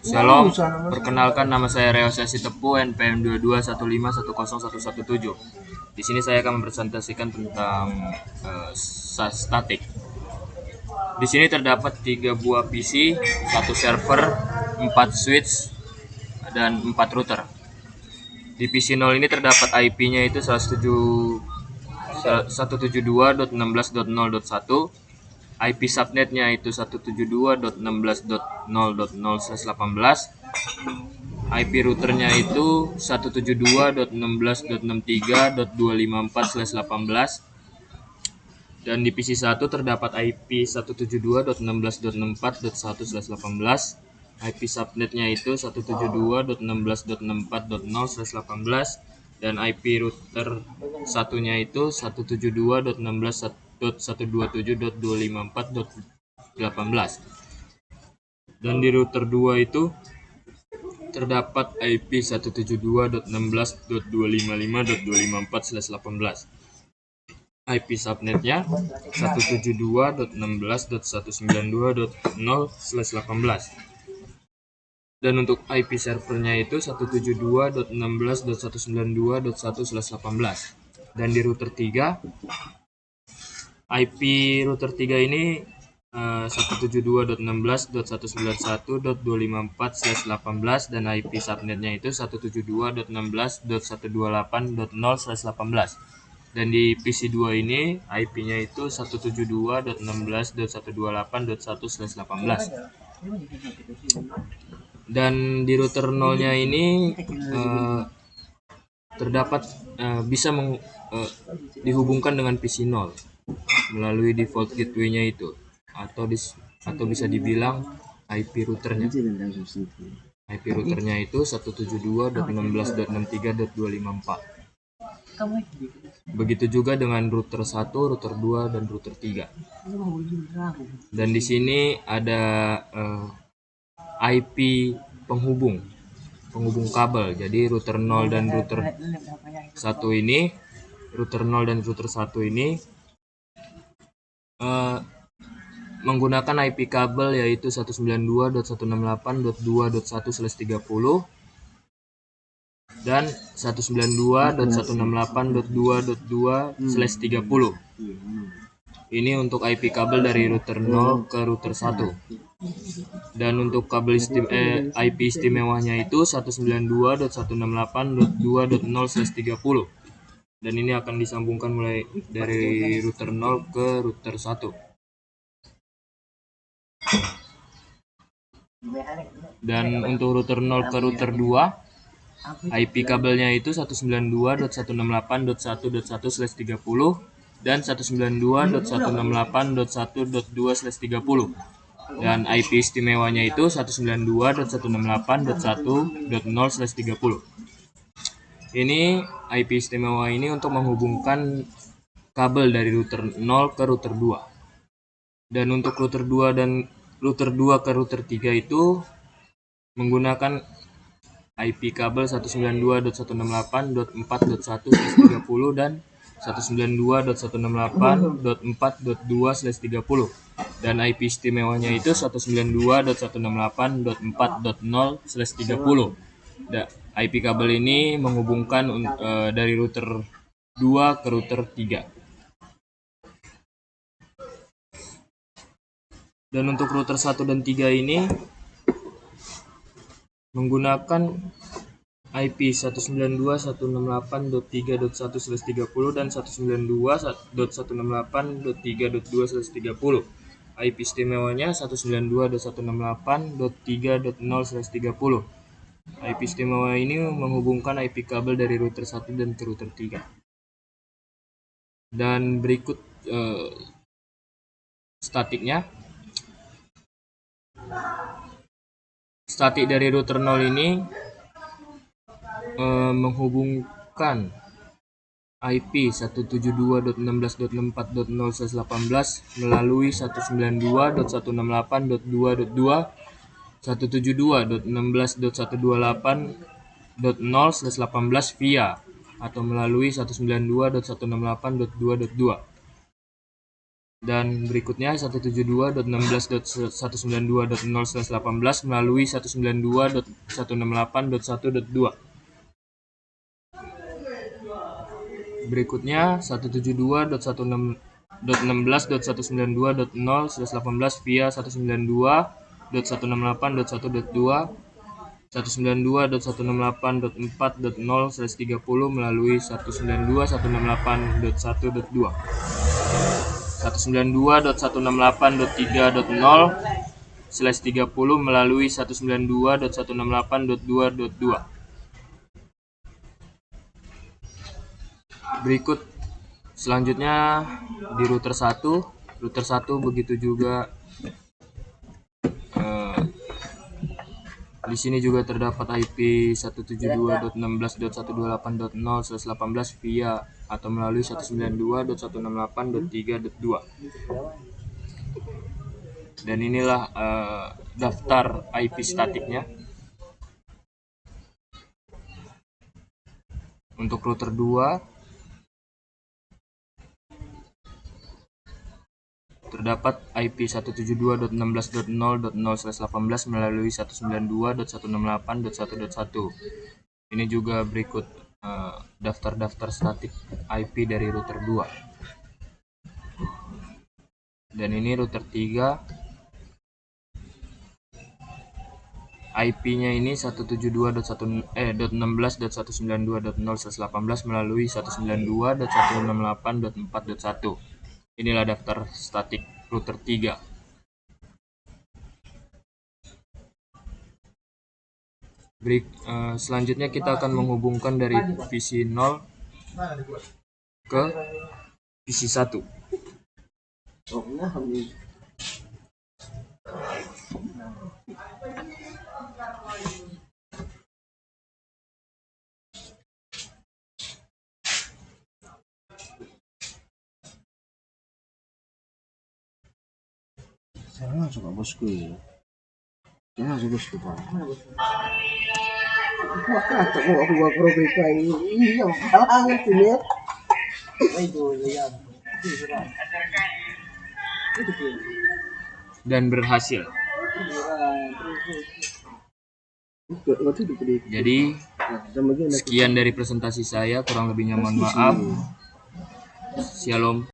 Shalom, perkenalkan nama saya Reosasi Tepu, NPM 2215101117. Di sini saya akan mempresentasikan tentang statik. Di sini terdapat 3 buah PC, 1 server, 4 switch, dan 4 router. Di PC 0 ini terdapat IP-nya itu 172.16.0.1, IP subnetnya itu 172.16.0.0/18, IP routernya itu 172.16.63.254/18, dan di PC 1 terdapat IP 172.16.64.1/18, IP subnetnya itu 172.16.64.0/18, dan IP router satunya itu 172.16.127.254.18, dan di router 2 itu terdapat IP 172.16.255.254/18, IP subnetnya 172.16.192.0/18, dan untuk IP servernya itu 172.16.192.1/18. Dan di router 3, IP router 3 ini 172.16.191.254/18, dan IP subnetnya itu 172.16.128.0/18. Dan di PC 2 ini IP-nya itu 172.16.128.1/18. Dan di router 0-nya ini terdapat bisa dihubungkan dengan PC 0 melalui default gateway-nya itu, atau bisa dibilang IP routernya. IP routernya itu 172.16.63.254. Begitu juga dengan router 1, router 2, dan router 3. Dan di sini ada IP penghubung kabel. Jadi router 0 dan router 1 ini, menggunakan IP kabel yaitu 192.168.2.1/30 dan 192.168.2.2/30. Ini untuk IP kabel dari router 0 ke router 1. Dan untuk kabel IP istimewanya itu 192.168.2.0/30, dan ini akan disambungkan mulai dari router 0 ke router 1. Dan untuk router 0 ke router 2, IP kabelnya itu 192.168.1.1/30 dan 192.168.1.2/30, dan IP istimewanya itu 192.168.1.0/30. Ini IP istimewa ini untuk menghubungkan kabel dari router 0 ke router 2. Dan untuk router 2 dan router 2 ke router 3 itu menggunakan IP kabel 192.168.4.1/30 dan 192.168.4.2/30, dan IP istimewanya itu 192.168.4.0/30. IP kabel ini menghubungkan dari router 2 ke router 3. Dan untuk router 1 dan 3 ini menggunakan IP 192.168.3.1/30 dan 192.168.3.2/30. IP istimewanya 192.168.3.0/30. IP istimewa ini menghubungkan IP kabel dari router 1 dan ke router 3. Dan berikut statiknya. Statik dari router 0 ini menghubungkan IP 172.16.64.0/18 melalui 192.168.2.2, 172.16.128.0/18 via atau melalui 192.168.2.2. Dan berikutnya 172.16.192.0/18 melalui 192.168.1.2. Berikutnya 172.16.192.0/18 via 192.168.1.2, 192.168.4.0/30 melalui 192.168.1.2, 192.168.3.0/30 melalui 192.168.2.2. Berikut selanjutnya di router 1 begitu juga. Di sini juga terdapat IP 172.16.128.0/18 via atau melalui 192.168.3.2. Dan inilah daftar IP statiknya. Untuk router 2 terdapat IP 172.16.0.0/18 melalui 192.168.1.1. Ini juga berikut daftar statik IP dari router 2. Dan ini router 3, IP-nya ini 172.16.192.0/18 melalui 192.168.4.1. Inilah daftar statik router 3. Selanjutnya kita akan menghubungkan dari PC 0 ke PC 1. Jangan suka bosku ya. Jangan suka bosku Pak. Aku kata aku probeka ini. Iya, halangan sini ya. Dan berhasil. Jadi sekian dari presentasi saya, kurang lebihnya mohon maaf. Shalom.